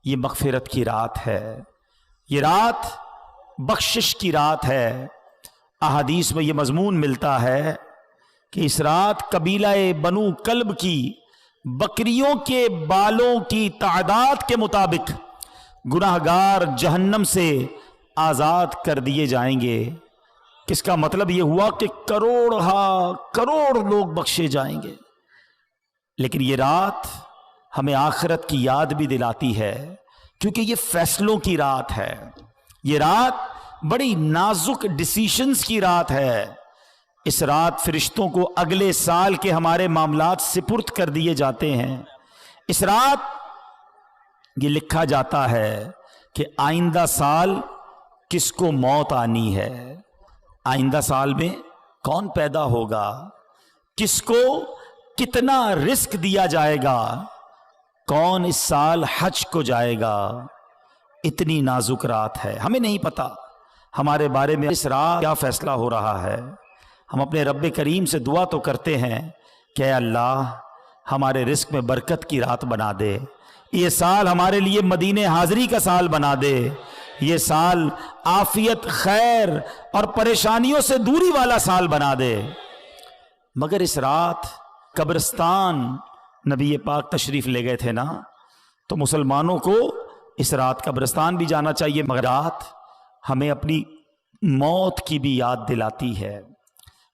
یہ مغفرت کی رات ہے، یہ رات بخشش کی رات ہے۔ احادیث میں یہ مضمون ملتا ہے کہ اس رات قبیلہ بنو کلب کی بکریوں کے بالوں کی تعداد کے مطابق گناہگار جہنم سے آزاد کر دیے جائیں گے۔ کس کا مطلب یہ ہوا کہ کروڑ لوگ بخشے جائیں گے۔ لیکن یہ رات ہمیں آخرت کی یاد بھی دلاتی ہے، کیونکہ یہ فیصلوں کی رات ہے، یہ رات بڑی نازک ڈیسیشنز کی رات ہے۔ اس رات فرشتوں کو اگلے سال کے ہمارے معاملات سپرد کر دیے جاتے ہیں۔ اس رات یہ لکھا جاتا ہے کہ آئندہ سال کس کو موت آنی ہے، آئندہ سال میں کون پیدا ہوگا، کس کو کتنا رزق دیا جائے گا، کون اس سال حج کو جائے گا۔ اتنی نازک رات ہے، ہمیں نہیں پتا ہمارے بارے میں اس رات کیا فیصلہ ہو رہا ہے۔ ہم اپنے رب کریم سے دعا تو کرتے ہیں کہ اے اللہ ہمارے رزق میں برکت کی رات بنا دے، یہ سال ہمارے لیے مدینے حاضری کا سال بنا دے، یہ سال عافیت، خیر اور پریشانیوں سے دوری والا سال بنا دے۔ مگر اس رات قبرستان نبی پاک تشریف لے گئے تھے نا، تو مسلمانوں کو اس رات قبرستان بھی جانا چاہیے، مگر رات ہمیں اپنی موت کی بھی یاد دلاتی ہے۔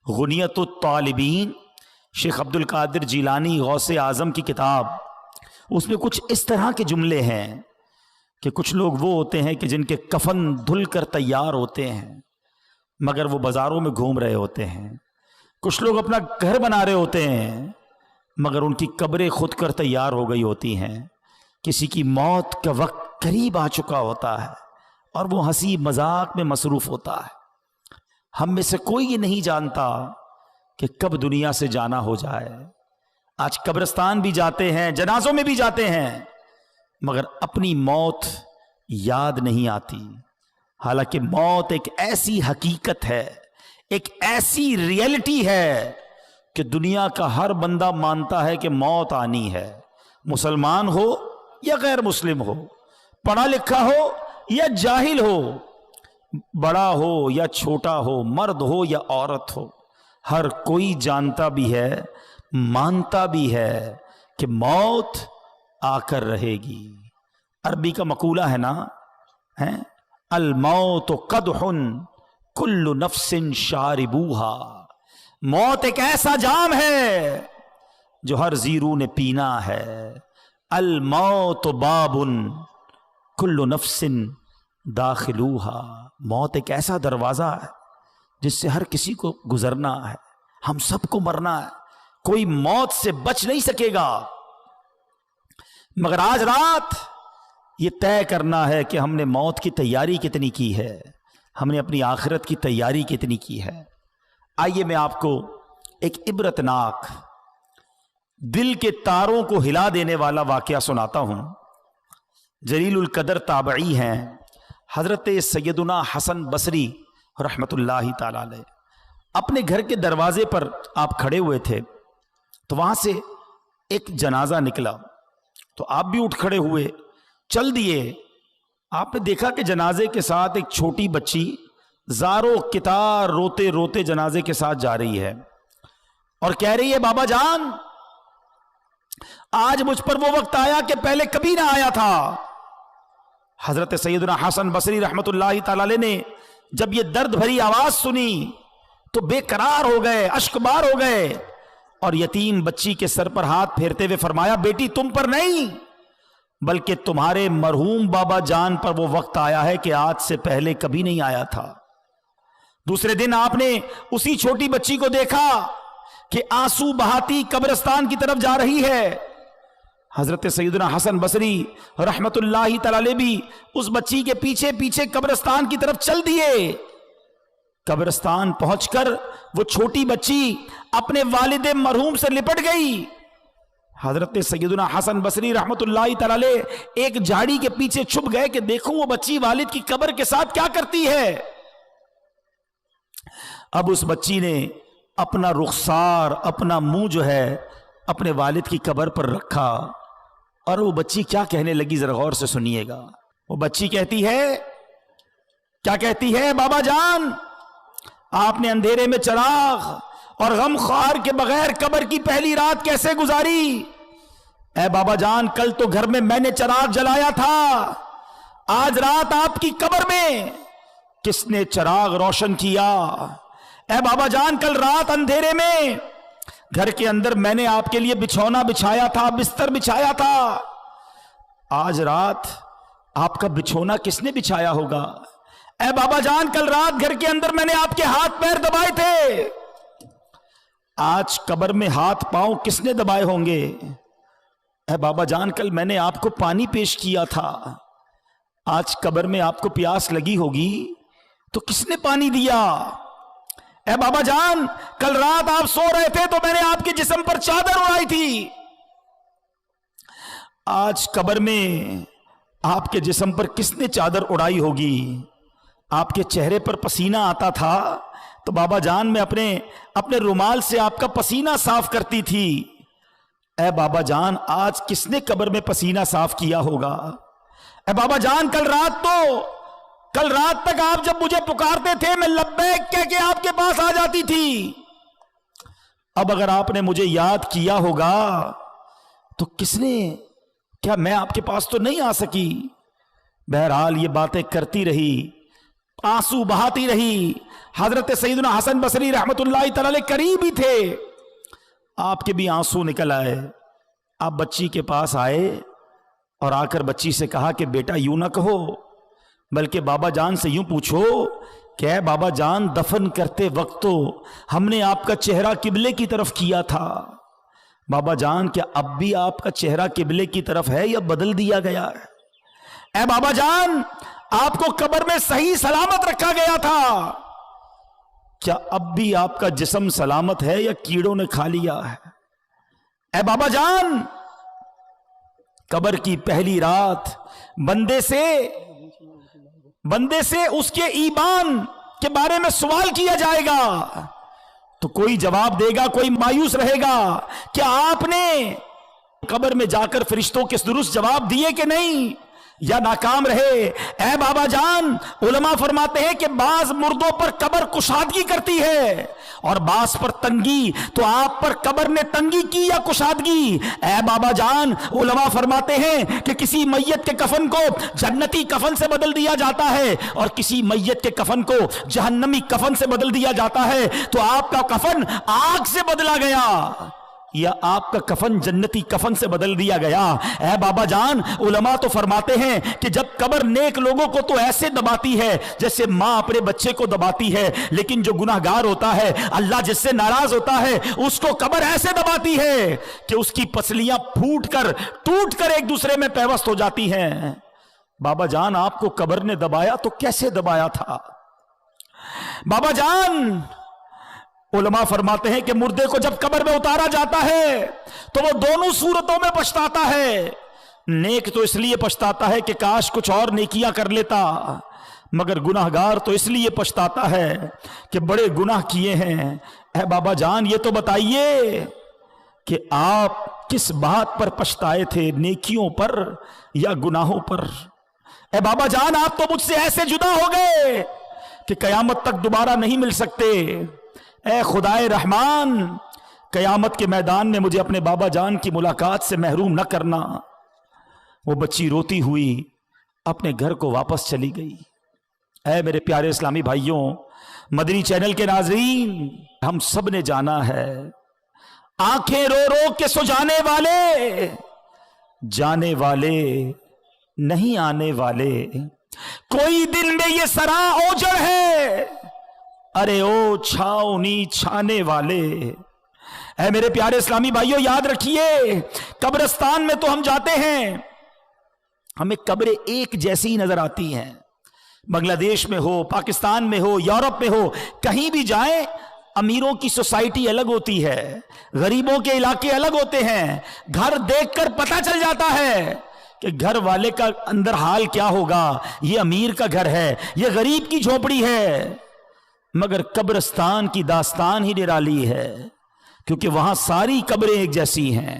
غنیت الطالبین، شیخ عبد القادر جیلانی غوث اعظم کی کتاب، اس میں کچھ اس طرح کے جملے ہیں کہ کچھ لوگ وہ ہوتے ہیں کہ جن کے کفن دھل کر تیار ہوتے ہیں مگر وہ بازاروں میں گھوم رہے ہوتے ہیں، کچھ لوگ اپنا گھر بنا رہے ہوتے ہیں مگر ان کی قبریں خود کر تیار ہو گئی ہوتی ہیں، کسی کی موت کا وقت قریب آ چکا ہوتا ہے اور وہ ہنسی مذاق میں مصروف ہوتا ہے۔ ہم میں سے کوئی یہ نہیں جانتا کہ کب دنیا سے جانا ہو جائے۔ آج قبرستان بھی جاتے ہیں، جنازوں میں بھی جاتے ہیں، مگر اپنی موت یاد نہیں آتی، حالانکہ موت ایک ایسی حقیقت ہے، ایک ایسی ریئلٹی ہے کہ دنیا کا ہر بندہ مانتا ہے کہ موت آنی ہے، مسلمان ہو یا غیر مسلم ہو، پڑھا لکھا ہو یا جاہل ہو، بڑا ہو یا چھوٹا ہو، مرد ہو یا عورت ہو، ہر کوئی جانتا بھی ہے، مانتا بھی ہے کہ موت آ کر رہے گی۔ عربی کا مقولہ ہے نا، الموت قدح کل نفس شاربوہا، موت ایک ایسا جام ہے جو ہر زیرو نے پینا ہے۔ الموت باب کل نفس داخلوہا، موت ایک ایسا دروازہ ہے جس سے ہر کسی کو گزرنا ہے، ہم سب کو مرنا ہے، کوئی موت سے بچ نہیں سکے گا۔ مگر آج رات یہ طے کرنا ہے کہ ہم نے موت کی تیاری کتنی کی ہے، ہم نے اپنی آخرت کی تیاری کتنی کی ہے۔ آئیے میں آپ کو ایک عبرتناک، دل کے تاروں کو ہلا دینے والا واقعہ سناتا ہوں۔ جلیل القدر تابعی ہیں حضرت سیدنا حسن بصری رحمت اللہ تعالی علیہ، اپنے گھر کے دروازے پر آپ کھڑے ہوئے تھے تو وہاں سے ایک جنازہ نکلا، تو آپ بھی اٹھ کھڑے ہوئے، چل دیے۔ آپ نے دیکھا کہ جنازے کے ساتھ ایک چھوٹی بچی زارو کتار روتے روتے جنازے کے ساتھ جا رہی ہے اور کہہ رہی ہے بابا جان آج مجھ پر وہ وقت آیا کہ پہلے کبھی نہ آیا تھا۔ حضرت سیدنا حسن بصری رحمت اللہ تعالی علیہ نے جب یہ درد بھری آواز سنی تو بے قرار ہو گئے، اشک بار ہو گئے، اور یتیم بچی کے سر پر ہاتھ پھیرتے ہوئے فرمایا بیٹی تم پر نہیں بلکہ تمہارے مرحوم بابا جان پر وہ وقت آیا ہے کہ آج سے پہلے کبھی نہیں آیا تھا۔ دوسرے دن آپ نے اسی چھوٹی بچی کو دیکھا کہ آنسو بہاتی قبرستان کی طرف جا رہی ہے۔ حضرت سیدنا حسن بصری رحمت اللہ تعالی علیہ بھی اس بچی کے پیچھے پیچھے قبرستان کی طرف چل دیے۔ قبرستان پہنچ کر وہ چھوٹی بچی اپنے والد مرحوم سے لپٹ گئی۔ حضرت سیدنا حسن بصری رحمت اللہ تعالی علیہ ایک جھاڑی کے پیچھے چھپ گئے کہ دیکھوں وہ بچی والد کی قبر کے ساتھ کیا کرتی ہے۔ اب اس بچی نے اپنا رخسار، اپنا منہ جو ہے اپنے والد کی قبر پر رکھا اور وہ بچی کیا کہنے لگی ذرا غور سے سنیے گا. وہ بچی کہتی ہے, کیا کہتی ہے؟ بابا جان آپ نے اندھیرے میں چراغ اور غم خوار کے بغیر قبر کی پہلی رات کیسے گزاری؟ اے بابا جان کل تو گھر میں نے چراغ جلایا تھا, آج رات آپ کی قبر میں کس نے چراغ روشن کیا؟ اے بابا جان کل رات اندھیرے میں گھر کے اندر میں نے آپ کے لیے بچھونا بچھایا تھا, بستر بچھایا تھا, آج رات آپ کا بچھونا کس نے بچھایا ہوگا؟ اے بابا جان کل رات گھر کے اندر میں نے آپ کے ہاتھ پیر دبائے تھے, آج قبر میں ہاتھ پاؤں کس نے دبائے ہوں گے؟ اے بابا جان کل میں نے آپ کو پانی پیش کیا تھا, آج قبر میں آپ کو پیاس لگی ہوگی تو کس نے پانی دیا؟ اے بابا جان کل رات آپ سو رہے تھے تو میں نے آپ کے جسم پر چادر اڑائی تھی, آج قبر میں آپ کے جسم پر کس نے چادر اڑائی ہوگی؟ آپ کے چہرے پر پسینہ آتا تھا تو بابا جان میں اپنے رومال سے آپ کا پسینہ صاف کرتی تھی, اے بابا جان آج کس نے قبر میں پسینہ صاف کیا ہوگا؟ اے بابا جان کل رات تک آپ جب مجھے پکارتے تھے میں لبیک کہہ کے آپ کے پاس آ جاتی تھی, اب اگر آپ نے مجھے یاد کیا ہوگا تو کس نے, کیا میں آپ کے پاس تو نہیں آ سکی؟ بہرحال یہ باتیں کرتی رہی, آنسو بہاتی رہی. حضرت سیدنا حسن بصری رحمت اللہ تعالی علیہ قریب ہی تھے, آپ کے بھی آنسو نکل آئے. آپ بچی کے پاس آئے اور آ کر بچی سے کہا کہ بیٹا یوں نہ کہو, بلکہ بابا جان سے یوں پوچھو کہ اے بابا جان دفن کرتے وقت تو ہم نے آپ کا چہرہ قبلے کی طرف کیا تھا, بابا جان کیا اب بھی آپ کا چہرہ قبلے کی طرف ہے یا بدل دیا گیا ہے؟ اے بابا جان آپ کو قبر میں صحیح سلامت رکھا گیا تھا, کیا اب بھی آپ کا جسم سلامت ہے یا کیڑوں نے کھا لیا ہے؟ اے بابا جان قبر کی پہلی رات بندے سے اس کے ایمان کے بارے میں سوال کیا جائے گا تو کوئی جواب دے گا, کوئی مایوس رہے گا. کیا آپ نے قبر میں جا کر فرشتوں کے درست جواب دیے کہ نہیں, یا ناکام رہے؟ اے بابا جان علماء فرماتے ہیں کہ بعض مردوں پر قبر کشادگی کرتی ہے اور بعض پر تنگی, تو آپ پر قبر نے تنگی کی یا کشادگی؟ اے بابا جان علماء فرماتے ہیں کہ کسی میت کے کفن کو جنتی کفن سے بدل دیا جاتا ہے اور کسی میت کے کفن کو جہنمی کفن سے بدل دیا جاتا ہے, تو آپ کا کفن آگ سے بدلا گیا یا آپ کا کفن جنتی کفن سے بدل دیا گیا؟ اے بابا جان علماء تو فرماتے ہیں کہ جب قبر نیک لوگوں کو تو ایسے دباتی ہے جیسے ماں اپنے بچے کو دباتی ہے, لیکن جو گناہگار ہوتا ہے, اللہ جس سے ناراض ہوتا ہے, اس کو قبر ایسے دباتی ہے کہ اس کی پسلیاں ٹوٹ کر ایک دوسرے میں پیوست ہو جاتی ہیں. بابا جان آپ کو قبر نے دبایا تو کیسے دبایا تھا؟ بابا جان علماء فرماتے ہیں کہ مردے کو جب قبر میں اتارا جاتا ہے تو وہ دونوں صورتوں میں پچھتاتا ہے. نیک تو اس لیے پچھتاتا ہے کہ کاش کچھ اور نیکیاں کر لیتا, مگر گناہگار تو اس لیے پچھتاتا ہے کہ بڑے گناہ کیے ہیں. اے بابا جان یہ تو بتائیے کہ آپ کس بات پر پچھتائے تھے, نیکیوں پر یا گناہوں پر؟ اے بابا جان آپ تو مجھ سے ایسے جدا ہو گئے کہ قیامت تک دوبارہ نہیں مل سکتے. اے خدائے رحمان قیامت کے میدان میں مجھے اپنے بابا جان کی ملاقات سے محروم نہ کرنا. وہ بچی روتی ہوئی اپنے گھر کو واپس چلی گئی. اے میرے پیارے اسلامی بھائیوں, مدنی چینل کے ناظرین, ہم سب نے جانا ہے آنکھیں رو رو کے سو جانے والے نہیں آنے والے, کوئی دل میں یہ سرا اوجڑ ہے, ارے او چھاؤنی چھانے والے. اے میرے پیارے اسلامی بھائیوں یاد رکھیے, قبرستان میں تو ہم جاتے ہیں, ہمیں قبریں ایک جیسی ہی نظر آتی ہیں. بنگلہ دیش میں ہو, پاکستان میں ہو, یورپ میں ہو, کہیں بھی جائیں امیروں کی سوسائٹی الگ ہوتی ہے, غریبوں کے علاقے الگ ہوتے ہیں. گھر دیکھ کر پتہ چل جاتا ہے کہ گھر والے کا اندر حال کیا ہوگا, یہ امیر کا گھر ہے, یہ غریب کی جھونپڑی ہے. مگر قبرستان کی داستان ہی نرالی ہے, کیونکہ وہاں ساری قبریں ایک جیسی ہیں.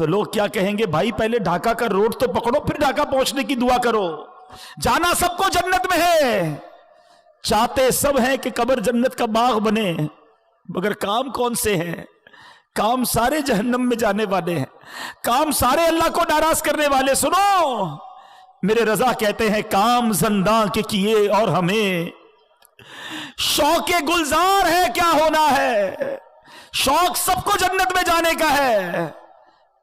تو لوگ کیا کہیں گے؟ بھائی پہلے ڈھاکہ کا روڈ تو پکڑو، پھر ڈھاکہ پہنچنے کی دعا کرو۔ جانا سب کو جنت میں ہے، چاہتے سب ہیں کہ قبر جنت کا باغ بنے، مگر کام کون سے ہیں؟ کام سارے جہنم میں جانے والے ہیں، کام سارے اللہ کو ناراض کرنے والے۔ سنو، میرے رضا کہتے ہیں کام زنداں کے کیے اور ہمیں شوق گلزار ہے کیا ہونا ہے۔ شوق سب کو جنت میں جانے کا ہے،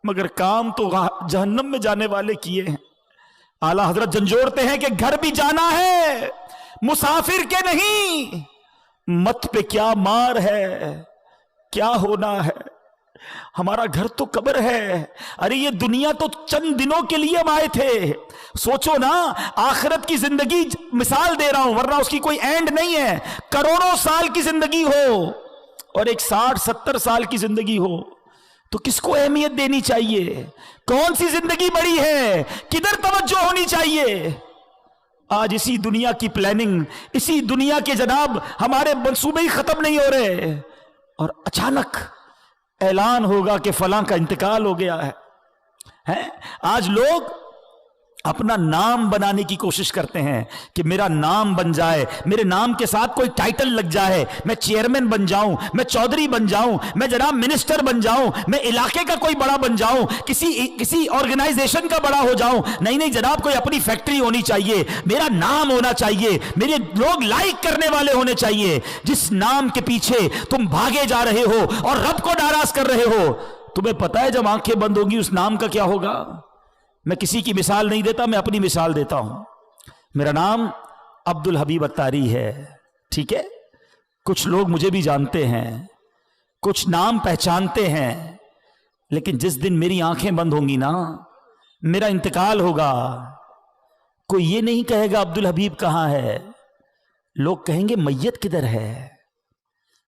مگر کام تو جہنم میں جانے والے کیے ہیں۔ اعلی حضرت جھنجھوڑتے ہیں کہ گھر بھی جانا ہے، مسافر کے نہیں، مت پہ کیا مار ہے، کیا ہونا ہے۔ ہمارا گھر تو قبر ہے، ارے یہ دنیا تو چند دنوں کے لیے ہم آئے تھے۔ سوچو نا، آخرت کی زندگی مثال دے رہا ہوں، ورنہ اس کی کوئی اینڈ نہیں ہے۔ کروڑوں سال کی زندگی ہو اور ایک 60-70 سال کی زندگی ہو تو کس کو اہمیت دینی چاہیے؟ کون سی زندگی بڑی ہے؟ کدھر توجہ ہونی چاہیے؟ آج اسی دنیا کی پلاننگ، اسی دنیا کے جناب ہمارے منصوبے ہی ختم نہیں ہو رہے، اور اچانک اعلان ہوگا کہ فلاں کا انتقال ہو گیا ہے۔ آج لوگ اپنا نام بنانے کی کوشش کرتے ہیں کہ میرا نام بن جائے، میرے نام کے ساتھ کوئی ٹائٹل لگ جائے، میں چیئرمین بن جاؤں، میں چودھری بن جاؤں، میں جناب منسٹر بن جاؤں، میں علاقے کا کوئی بڑا بن جاؤں، کسی آرگنائزیشن کا بڑا ہو جاؤں۔ نہیں جناب، کوئی اپنی فیکٹری ہونی چاہیے، میرا نام ہونا چاہیے، میرے لوگ لائک کرنے والے ہونے چاہیے۔ جس نام کے پیچھے تم بھاگے جا رہے ہو اور رب کو ناراض کر رہے ہو، تمہیں پتہ ہے جب آنکھیں بند ہوگی اس نام کا کیا ہوگا؟ میں کسی کی مثال نہیں دیتا، میں اپنی مثال دیتا ہوں۔ میرا نام عبد الحبیب اتاری ہے، ٹھیک ہے؟ کچھ لوگ مجھے بھی جانتے ہیں، کچھ نام پہچانتے ہیں، لیکن جس دن میری آنکھیں بند ہوں گی نا، میرا انتقال ہوگا، کوئی یہ نہیں کہے گا عبد الحبیب کہاں ہے، لوگ کہیں گے میت کدھر ہے،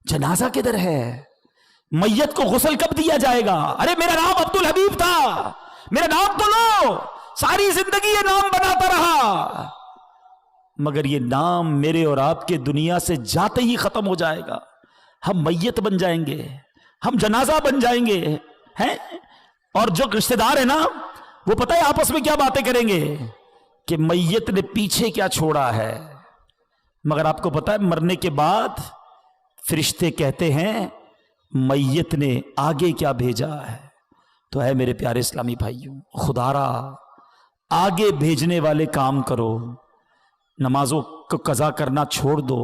جنازہ کدھر ہے، میت کو غسل کب دیا جائے گا؟ ارے میرا نام عبد الحبیب تھا، میرا نام تو لو، ساری زندگی یہ نام بناتا رہا، مگر یہ نام میرے اور آپ کے دنیا سے جاتے ہی ختم ہو جائے گا۔ ہم میت بن جائیں گے، ہم جنازہ بن جائیں گے ہیں۔ اور جو رشتہ دار ہیں نا، وہ پتہ ہے آپس میں کیا باتیں کریں گے کہ میت نے پیچھے کیا چھوڑا ہے، مگر آپ کو پتہ ہے مرنے کے بعد فرشتے کہتے ہیں میت نے آگے کیا بھیجا ہے۔ تو ہے میرے پیارے اسلامی بھائیوں، خدا را آگے بھیجنے والے کام کرو، نمازوں کو قضا کرنا چھوڑ دو،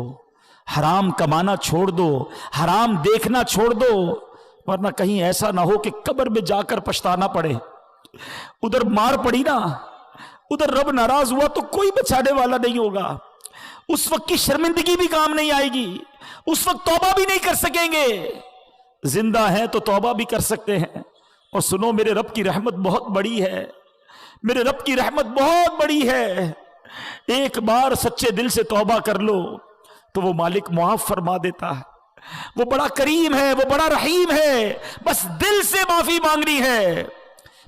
حرام کمانا چھوڑ دو، حرام دیکھنا چھوڑ دو، ورنہ کہیں ایسا نہ ہو کہ قبر میں جا کر پچھتانا پڑے۔ ادھر مار پڑی نا، ادھر رب ناراض ہوا تو کوئی بچانے والا نہیں ہوگا، اس وقت کی شرمندگی بھی کام نہیں آئے گی، اس وقت توبہ بھی نہیں کر سکیں گے۔ زندہ ہیں تو توبہ بھی کر سکتے ہیں۔ اور سنو، میرے رب کی رحمت بہت بڑی ہے، میرے رب کی رحمت بہت بڑی ہے۔ ایک بار سچے دل سے توبہ کر لو تو وہ مالک معاف فرما دیتا ہے، وہ بڑا کریم ہے، وہ بڑا رحیم ہے۔ بس دل سے معافی مانگنی ہے۔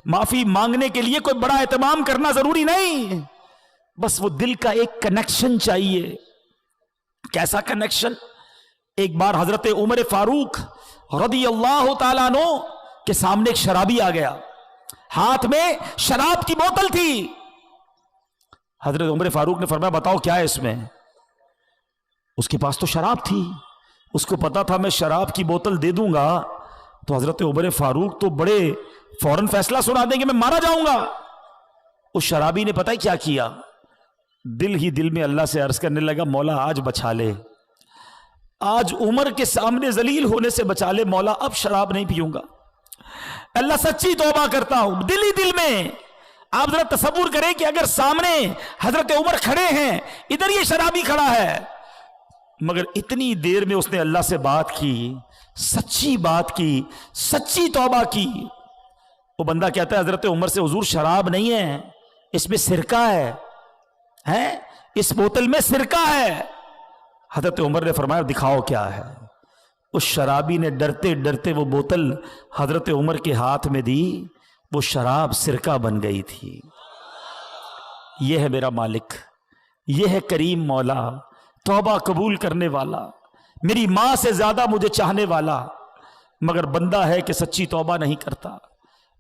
معافی مانگنے کے لیے کوئی بڑا اہتمام کرنا ضروری نہیں، بس وہ دل کا ایک کنیکشن چاہیے۔ کیسا کنیکشن؟ ایک بار حضرت عمر فاروق رضی اللہ تعالیٰ عنہ کے سامنے ایک شرابی آ گیا، ہاتھ میں شراب کی بوتل تھی۔ حضرت عمر فاروق نے فرمایا بتاؤ کیا ہے اس میں؟ اس کے پاس تو شراب تھی، اس کو پتا تھا میں شراب کی بوتل دے دوں گا تو حضرت عمر فاروق تو بڑے فوراً فیصلہ سنا دیں گے، میں مارا جاؤں گا۔ اس شرابی نے پتہ کیا کیا؟ دل ہی دل میں اللہ سے عرض کرنے لگا مولا آج بچا لے، آج عمر کے سامنے ذلیل ہونے سے بچا لے مولا، اب شراب نہیں پیوں گا، اللہ سچی توبہ کرتا ہوں دل ہی دل میں۔ آپ ذرا تصور کریں کہ اگر سامنے حضرت عمر کھڑے ہیں، ادھر یہ شرابی کھڑا ہے، مگر اتنی دیر میں اس نے اللہ سے بات کی، سچی بات کی، سچی توبہ کی۔ وہ بندہ کہتا ہے حضرت عمر سے حضور شراب نہیں ہے، اس میں سرکہ ہے، اس بوتل میں سرکہ ہے۔ حضرت عمر نے فرمایا دکھاؤ کیا ہے۔ اس شرابی نے ڈرتے ڈرتے وہ بوتل حضرت عمر کے ہاتھ میں دی، وہ شراب سرکہ بن گئی تھی۔ یہ ہے میرا مالک، یہ ہے کریم مولا، توبہ قبول کرنے والا، میری ماں سے زیادہ مجھے چاہنے والا، مگر بندہ ہے کہ سچی توبہ نہیں کرتا۔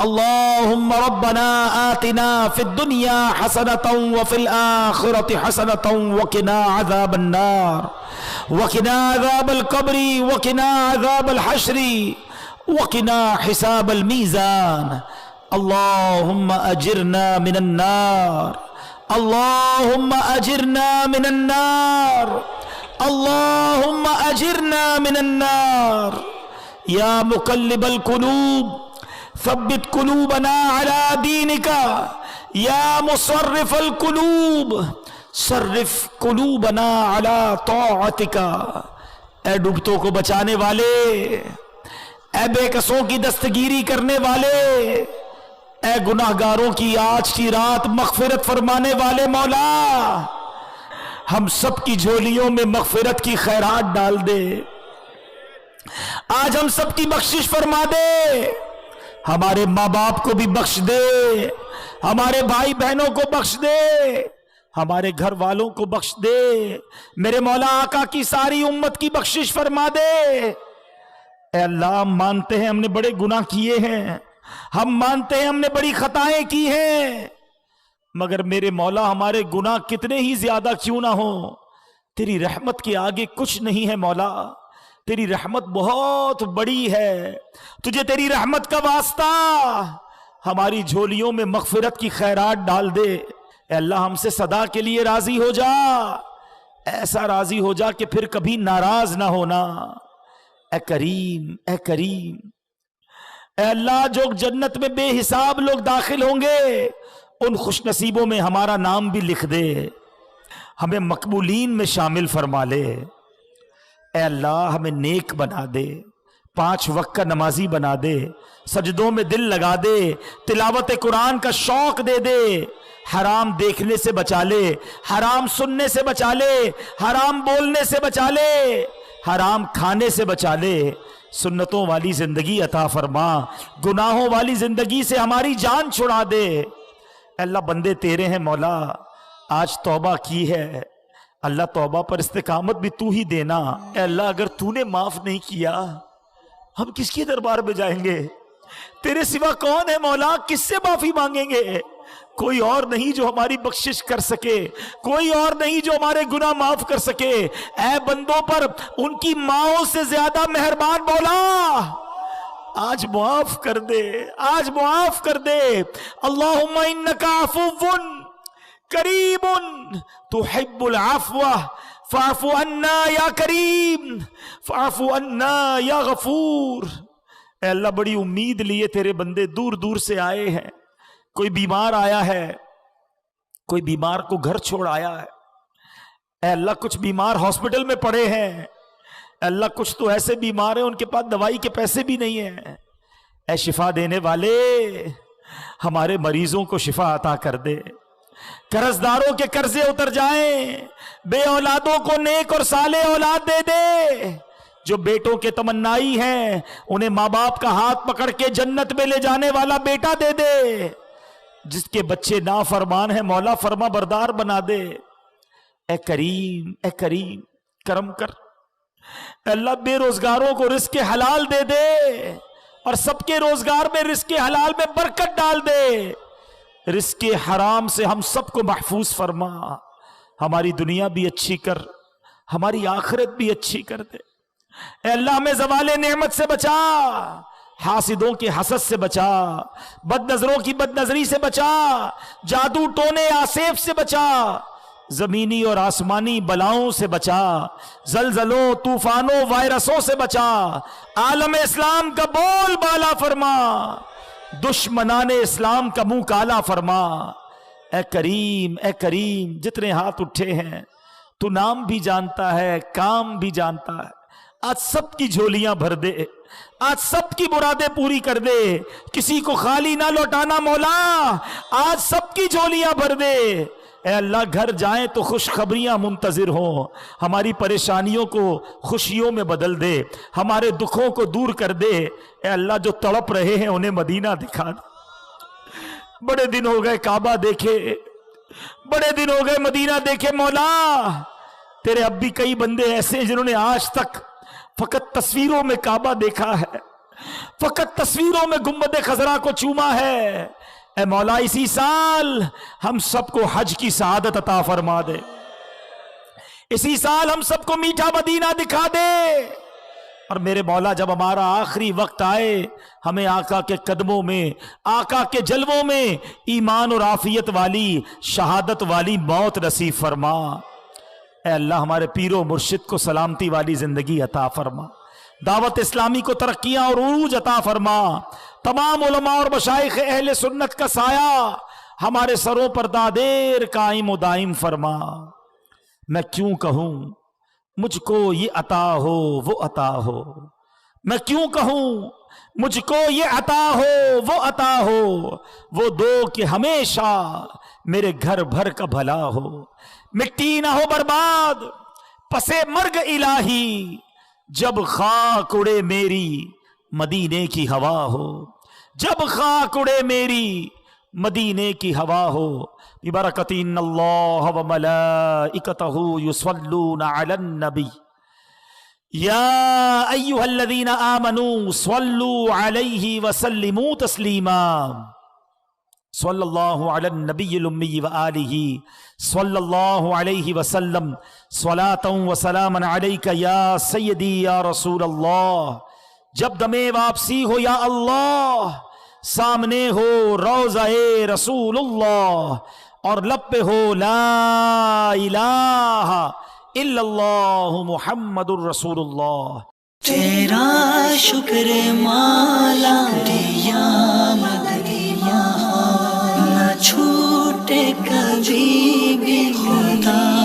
اللهم ربنا آتنا في الدنيا حسنة وفي الآخرة حسنة وقنا عذاب النار وقنا عذاب القبر وقنا عذاب الحشر وقنا حساب الميزان اللهم أجرنا من النار اللهم أجرنا من النار اللهم أجرنا من النار يا مقلب القلوب ثبت قلوبنا على دينك يا مصرف القلوب صرف قلوبنا على طاعتك اے ڈوبتوں کو بچانے والے، اے بے کسوں کی دستگیری کرنے والے، اے گناہگاروں کی آج کی رات مغفرت فرمانے والے مولا، ہم سب کی جھولیوں میں مغفرت کی خیرات ڈال دے، آج ہم سب کی بخشش فرما دے، ہمارے ماں باپ کو بھی بخش دے، ہمارے بھائی بہنوں کو بخش دے، ہمارے گھر والوں کو بخش دے، میرے مولا آقا کی ساری امت کی بخشش فرما دے۔ اے اللہ، ہم مانتے ہیں ہم نے بڑے گناہ کیے ہیں، ہم مانتے ہیں ہم نے بڑی خطائیں کی ہیں، مگر میرے مولا ہمارے گناہ کتنے ہی زیادہ کیوں نہ ہوں، تیری رحمت کے آگے کچھ نہیں ہے مولا، تیری رحمت بہت بڑی ہے، تجھے تیری رحمت کا واسطہ، ہماری جھولیوں میں مغفرت کی خیرات ڈال دے۔ اے اللہ، ہم سے صدا کے لیے راضی ہو جا، ایسا راضی ہو جا کہ پھر کبھی ناراض نہ ہونا۔ اے کریم، اے کریم، اے اللہ، جو جنت میں بے حساب لوگ داخل ہوں گے ان خوش نصیبوں میں ہمارا نام بھی لکھ دے، ہمیں مقبولین میں شامل فرما لے۔ اے اللہ، ہمیں نیک بنا دے، 5 وقت کا نمازی بنا دے، سجدوں میں دل لگا دے، تلاوت قرآن کا شوق دے دے، حرام دیکھنے سے بچا لے، حرام سننے سے بچا لے، حرام بولنے سے بچا لے، حرام کھانے سے بچا لے، سنتوں والی زندگی عطا فرما، گناہوں والی زندگی سے ہماری جان چھڑا دے۔ اے اللہ، بندے تیرے ہیں مولا، آج توبہ کی ہے، اللہ توبہ پر استقامت بھی تو ہی دینا۔ اے اللہ، اگر تو نے معاف نہیں کیا ہم کس کے دربار میں جائیں گے؟ تیرے سوا کون ہے مولا؟ کس سے معافی مانگیں گے؟ کوئی اور نہیں جو ہماری بخشش کر سکے، کوئی اور نہیں جو ہمارے گناہ معاف کر سکے۔ اے بندوں پر ان کی ماؤں سے زیادہ مہربان مولا، آج معاف کر دے، آج معاف کر دے۔ اللہم انکا عفو کریم تحب العفو فاعف عنا یا کریم، فاعف عنا یا غفور۔ اے اللہ، بڑی امید لیے تیرے بندے دور دور سے آئے ہیں، کوئی بیمار آیا ہے، کوئی بیمار کو گھر چھوڑ آیا ہے، اے اللہ کچھ بیمار ہاسپٹل میں پڑے ہیں، اے اللہ کچھ تو ایسے بیمار ہیں ان کے پاس دوائی کے پیسے بھی نہیں ہیں، اے شفا دینے والے ہمارے مریضوں کو شفا عطا کر دے، قرض داروں کے قرضے اتر جائیں، بے اولادوں کو نیک اور صالح اولاد دے دے، جو بیٹوں کے تمنائی ہیں انہیں ماں باپ کا ہاتھ پکڑ کے جنت میں لے جانے والا بیٹا دے دے، جس کے بچے نافرمان ہیں مولا فرما بردار بنا دے۔ اے کریم، اے کریم، کرم کر۔ اے اللہ، بے روزگاروں کو رزق حلال دے دے اور سب کے روزگار میں رزق حلال میں برکت ڈال دے، رزق حرام سے ہم سب کو محفوظ فرما، ہماری دنیا بھی اچھی کر، ہماری آخرت بھی اچھی کر دے۔ اے اللہ، ہمیں زوال نعمت سے بچا، حاسدوں کے حسد سے بچا، بد نظروں کی بد نظری سے بچا، جادو ٹونے آسیف سے بچا، زمینی اور آسمانی بلاؤں سے بچا، زلزلوں، طوفانوں، وائرسوں سے بچا، عالم اسلام کا بول بالا فرما، دشمنان اسلام کا منہ کالا فرما۔ اے کریم، اے کریم، جتنے ہاتھ اٹھے ہیں تو نام بھی جانتا ہے، کام بھی جانتا ہے، آج سب کی جھولیاں بھر دے، آج سب کی مرادیں پوری کر دے، کسی کو خالی نہ لوٹانا مولا، آج سب کی جھولیاں بھر دے۔ اے اللہ، گھر جائیں تو خوشخبریاں منتظر ہوں، ہماری پریشانیوں کو خوشیوں میں بدل دے، ہمارے دکھوں کو دور کر دے۔ اے اللہ، جو تڑپ رہے ہیں انہیں مدینہ دکھا دے، بڑے دن ہو گئے کعبہ دیکھے، بڑے دن ہو گئے مدینہ دیکھے مولا، تیرے اب بھی کئی بندے ایسے ہیں جنہوں نے آج تک فقط تصویروں میں کعبہ دیکھا ہے، فقط تصویروں میں گنبد خضرا کو چوما ہے. اے مولا اسی سال ہم سب کو حج کی سعادت عطا فرما دے. اسی سال ہم سب کو میٹھا مدینہ دکھا دے. اور میرے مولا جب ہمارا آخری وقت آئے ہمیں آقا کے قدموں میں، آقا کے جلووں میں ایمان اور عافیت والی، شہادت والی موت نصیب فرما. اے اللہ ہمارے پیر و مرشد کو سلامتی والی زندگی عطا فرما. دعوت اسلامی کو ترقیاں اور عروج عطا فرما. تمام علماء اور مشائخ اہل سنت کا سایہ ہمارے سروں پر دادیر قائم و دائم فرما. میں کیوں کہوں مجھ کو یہ عطا ہو وہ عطا ہو، میں کیوں کہوں مجھ کو یہ عطا ہو وہ عطا ہو، وہ دو کہ ہمیشہ میرے گھر بھر کا بھلا ہو. مٹی نہ ہو برباد پسے مرگ الہی، جب خاک اڑے میری مدینے کی ہوا ہو، جب خاک اڑے میری مدینے کی ہوا ہو. ببرکت ان اللہ وملائکتہ یصلون علی النبی یا ایہا الذین آمنوا صلوا علیہ وسلموا تسلیما. صلی اللہ علی النبی الامی وآلہ صلی اللہ علیہ وسلم صلاۃ وسلاما علیک یا سیدی یا رسول اللہ. جب دم واپسی ہو یا اللہ، سامنے ہو روضہ رسول اللہ، اور لب پہ ہو لا الہ الا اللہ محمد الرسول اللہ. تیرا شکر مالا دیا مدینہ، نہ چھوٹے کبھی بھی خدا.